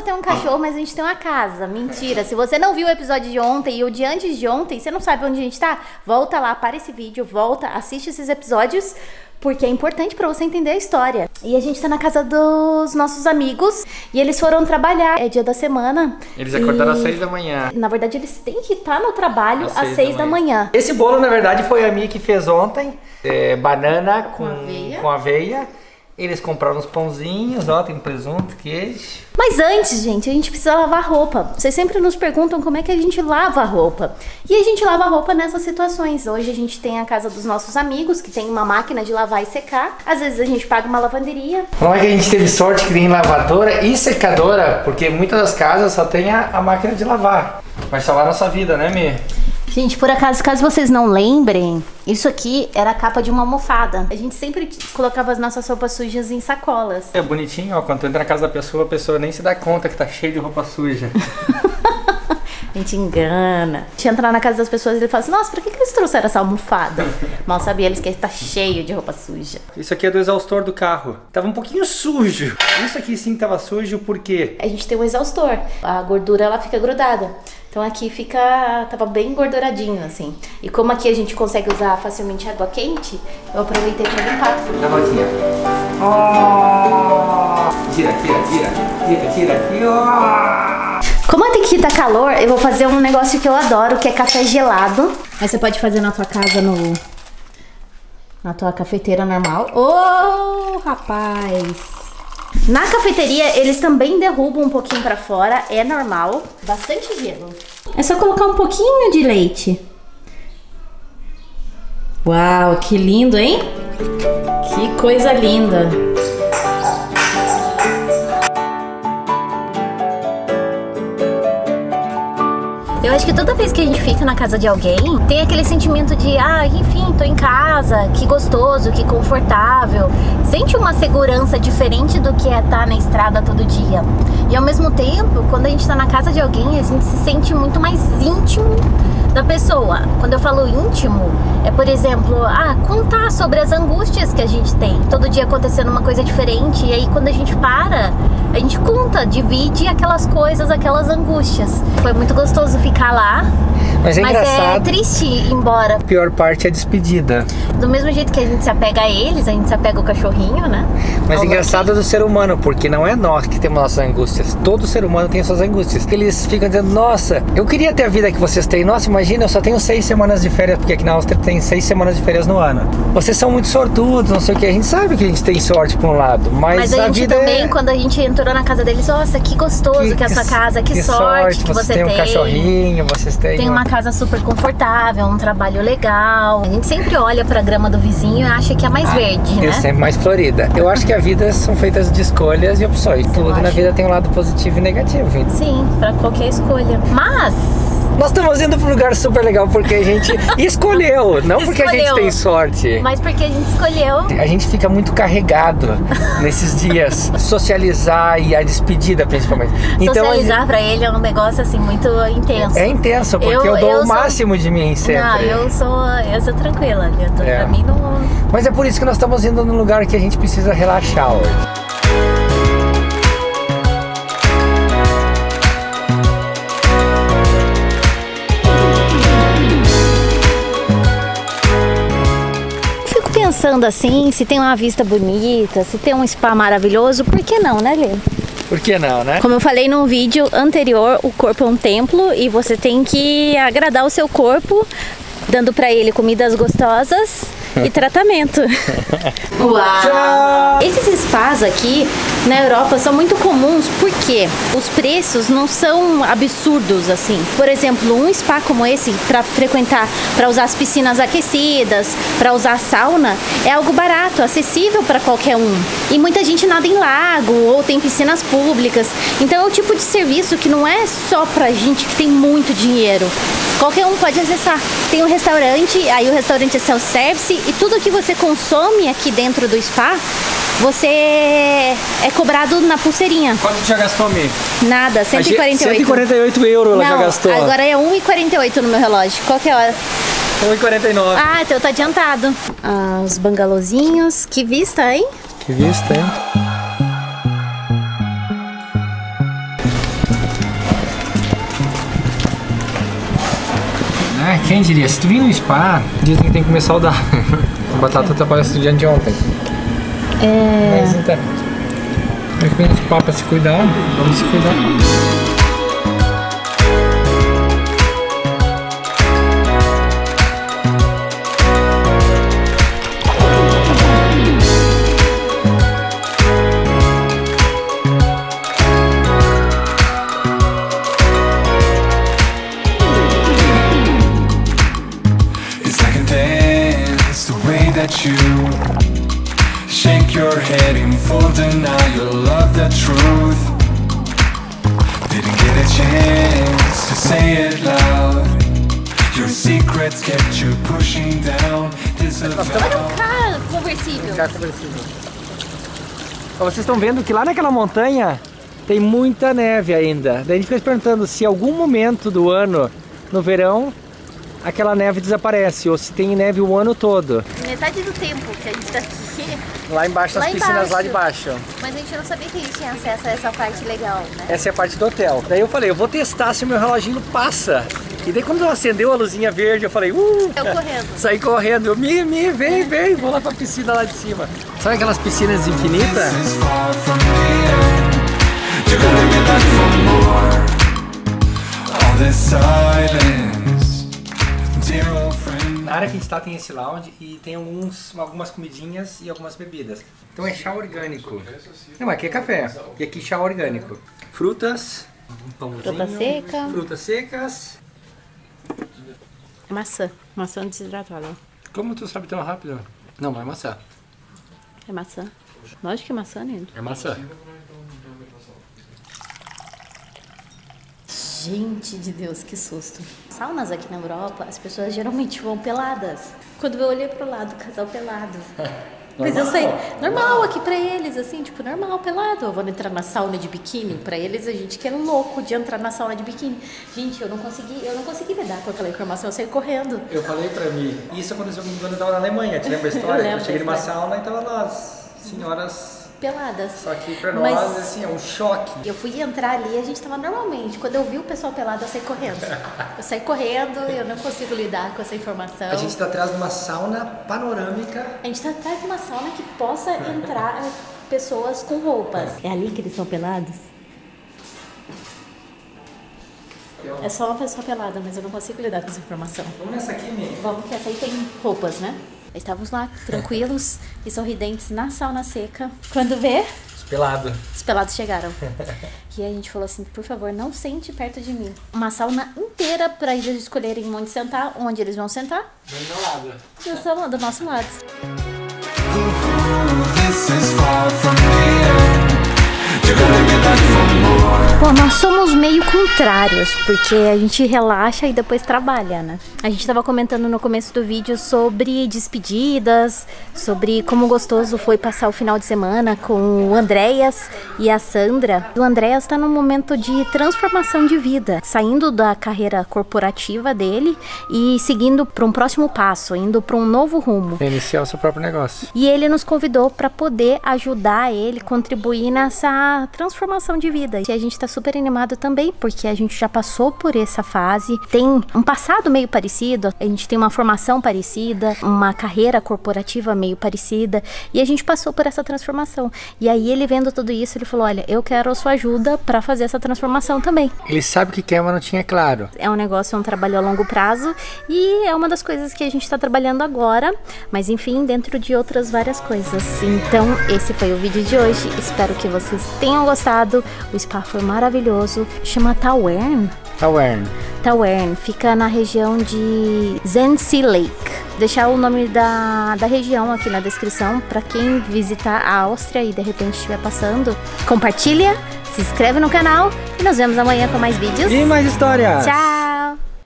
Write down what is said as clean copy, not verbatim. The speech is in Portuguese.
tem um cachorro, mas a gente tem uma casa. Mentira. Se você não viu o episódio de ontem e o de antes de ontem, você não sabe onde a gente tá, volta lá, para esse vídeo, volta, assiste esses episódios, porque é importante pra você entender a história. E a gente tá na casa dos nossos amigos e eles foram trabalhar. É dia da semana. Eles acordaram às 6 da manhã. Na verdade, eles têm que estar no trabalho às 6 da manhã. Esse bolo, na verdade, foi a Mi que fez ontem. Banana com aveia. Eles compraram uns pãozinhos, ó, tem presunto, queijo. Mas antes, gente, a gente precisa lavar roupa. Vocês sempre nos perguntam como é que a gente lava a roupa. E a gente lava a roupa nessas situações. Hoje a gente tem a casa dos nossos amigos, que tem uma máquina de lavar e secar. Às vezes a gente paga uma lavanderia. Não é que a gente teve sorte que tem lavadora e secadora, porque muitas das casas só tem a máquina de lavar. Vai salvar a nossa vida, né, Mi? Gente, por acaso, caso vocês não lembrem, isso aqui era a capa de uma almofada. A gente sempre colocava as nossas roupas sujas em sacolas. É bonitinho, ó, quando tu entra na casa da pessoa, a pessoa nem se dá conta que tá cheio de roupa suja. A gente engana. A gente entra na casa das pessoas e ele fala assim, nossa, por que eles trouxeram essa almofada? Mal sabia eles que ele tá cheio de roupa suja. Isso aqui é do exaustor do carro. Tava um pouquinho sujo. Isso aqui sim tava sujo, por quê? A gente tem um exaustor. A gordura, ela fica grudada. Então aqui tava bem engorduradinho, assim. E como aqui a gente consegue usar facilmente água quente, eu aproveitei pra limpar. Dá uma voltinha. Tira aqui, ó. Como aqui tá calor, eu vou fazer um negócio que eu adoro, que é café gelado. Aí você pode fazer na tua casa, na tua cafeteira normal. Ô, rapaz! Na cafeteria, eles também derrubam um pouquinho pra fora, é normal. Bastante gelo. É só colocar um pouquinho de leite. Uau, que lindo, hein? Que coisa linda. Eu acho que toda vez que a gente fica na casa de alguém, tem aquele sentimento de, enfim, tô em casa, que gostoso, que confortável. Sente uma segurança diferente do que é estar na estrada todo dia. E ao mesmo tempo, quando a gente tá na casa de alguém, a gente se sente muito mais íntimo da pessoa. Quando eu falo íntimo, é, por exemplo, contar sobre as angústias que a gente tem. Todo dia acontecendo uma coisa diferente, e aí quando a gente para, a gente conta, divide aquelas coisas, aquelas angústias. Foi muito gostoso ficar lá, mas é triste ir embora. A pior parte é a despedida. Do mesmo jeito que a gente se apega a eles, a gente se apega ao cachorrinho, né? Mas engraçado do ser humano, porque não é nós que temos nossas angústias. Todo ser humano tem suas angústias. Eles ficam dizendo, nossa, eu queria ter a vida que vocês têm. Nossa, imagina, eu só tenho 6 semanas de férias, porque aqui na Áustria tem 6 semanas de férias no ano. Vocês são muito sortudos, não sei o que. A gente sabe que a gente tem sorte por um lado, mas a gente vida também, quando a gente entrou na casa deles, nossa, que gostoso que é a sua casa, que sorte que você tem. Vocês têm um cachorrinho, vocês têm... Tem uma casa super confortável, um trabalho legal. A gente sempre olha pra grama do vizinho e acha que é mais verde, né? É sempre mais florida. Eu acho que a vida são feitas de escolhas e opções. Tudo na vida tem um lado positivo e negativo. Sim, pra qualquer escolha. Mas... nós estamos indo para um lugar super legal porque a gente escolheu, não porque a gente tem sorte. Mas porque a gente escolheu. A gente fica muito carregado nesses dias. Socializar e a despedida, principalmente. Socializar pra ele é um negócio assim muito intenso. É intenso, porque eu dou o máximo de mim sempre. Não, eu sou tranquila. Pra mim não... Mas é por isso que nós estamos indo num lugar que a gente precisa relaxar hoje. Pensando assim, se tem uma vista bonita, se tem um spa maravilhoso, por que não, né, Lê? Por que não, né? Como eu falei num vídeo anterior, o corpo é um templo e você tem que agradar o seu corpo, dando pra ele comidas gostosas e tratamento. Uau! Esses spas aqui na Europa são muito comuns porque os preços não são absurdos assim. Por exemplo, um spa como esse, para frequentar, para usar as piscinas aquecidas, para usar a sauna, é algo barato, acessível para qualquer um. E muita gente nada em lago ou tem piscinas públicas. Então é o tipo de serviço que não é só pra gente que tem muito dinheiro. Qualquer um pode acessar. Tem um restaurante, aí o restaurante é self-service e tudo que você consome aqui dentro do spa, você é cobrado na pulseirinha. Quanto você já gastou, Mi? Nada, 148. 148 euros ela já gastou. Agora é 1,48 no meu relógio. Qual que é a hora? 1,49. Ah, então tá adiantado. Os bangalôzinhos. Que vista, hein? Que vista, hein? Ah, quem diria? Se tu vir no spa, dizem que tem que comer saudável. A batata atrapalha o dia de ontem. Mas então, tem que vir no spa pra se cuidar. Vamos se cuidar. You shake your head in full denial of the truth. Didn't get a chance to say it loud. Your secrets kept you pushing down. Olha o carro conversível. Vocês estão vendo que lá naquela montanha tem muita neve ainda. Daí a gente fica se perguntando se em algum momento do ano, no verão, aquela neve desaparece, ou se tem neve o ano todo. Metade do tempo que a gente tá aqui. Lá embaixo, nas piscinas lá de baixo. Mas a gente não sabia que a gente tinha acesso a essa parte legal, né? Essa é a parte do hotel. Daí eu falei, eu vou testar se o meu reloginho passa. E daí quando acendeu a luzinha verde, eu falei, eu correndo. Saí correndo. Eu, vem, vou lá pra piscina lá de cima. Sabe aquelas piscinas infinitas? Na área que a gente tá tem esse lounge e tem algumas comidinhas e algumas bebidas. Então é chá orgânico. Não, aqui é café. E aqui chá orgânico. Frutas, pãozinho, fruta seca. Frutas secas. Maçã. Maçã desidratada. Como tu sabe tão rápido? Não, não é maçã. É maçã. Lógico que é maçã, Nino. É maçã. Gente de Deus, que susto. Saunas aqui na Europa, as pessoas geralmente vão peladas. Quando eu olhei pro lado, casal pelado. Mas eu sei, normal aqui pra eles, assim, tipo, normal, pelado. Eu vou entrar na sauna de biquíni. Pra eles, a gente que é louco de entrar na sauna de biquíni. Gente, eu não consegui lidar com aquela informação, eu saí correndo. Eu falei pra mim, isso aconteceu comigo quando eu tava na Alemanha, te lembra a história? Eu cheguei numa sauna e tava lá as senhoras peladas. Só que pra nós, assim, é um choque. Eu fui entrar ali e a gente tava normalmente. Quando eu vi o pessoal pelado, eu saí correndo. Eu não consigo lidar com essa informação. A gente tá atrás de uma sauna panorâmica. A gente tá atrás de uma sauna que possa entrar pessoas com roupas. É ali que eles são pelados? É só uma pessoa pelada, mas eu não consigo lidar com essa informação. Vamos nessa aqui, menina. Vamos, que essa aí tem roupas, né? Estávamos lá, tranquilos e sorridentes na sauna seca. Quando vê... Os pelados chegaram. E aí a gente falou assim, por favor, não sente perto de mim. Uma sauna inteira para eles escolherem onde sentar, onde eles vão sentar. Do meu lado. Do nosso lado. Bom, nós somos meio contrários, porque a gente relaxa e depois trabalha, né? A gente tava comentando no começo do vídeo sobre despedidas, sobre como gostoso foi passar o final de semana com o Andréas e a Sandra. O Andréas tá num momento de transformação de vida, saindo da carreira corporativa dele e seguindo para um próximo passo, indo para um novo rumo. Iniciar o seu próprio negócio. E ele nos convidou para poder ajudar ele, contribuir nessa transformação de vida. E a gente tá super animado também, porque a gente já passou por essa fase, tem um passado meio parecido, a gente tem uma formação parecida, uma carreira corporativa meio parecida, e a gente passou por essa transformação. E aí ele vendo tudo isso, ele falou, olha, eu quero a sua ajuda para fazer essa transformação também. Ele sabe o que quer, mas não tinha claro. É um negócio, é um trabalho a longo prazo, e é uma das coisas que a gente tá trabalhando agora, mas enfim, dentro de outras várias coisas. Então, esse foi o vídeo de hoje, espero que vocês tenham gostado. O spa foi maravilhoso, chama Tauern. Tauern, fica na região de Zensee Lake. Deixar o nome da região aqui na descrição para quem visitar a Áustria e de repente estiver passando. Compartilha, se inscreve no canal e nos vemos amanhã com mais vídeos. E mais histórias. Tchau!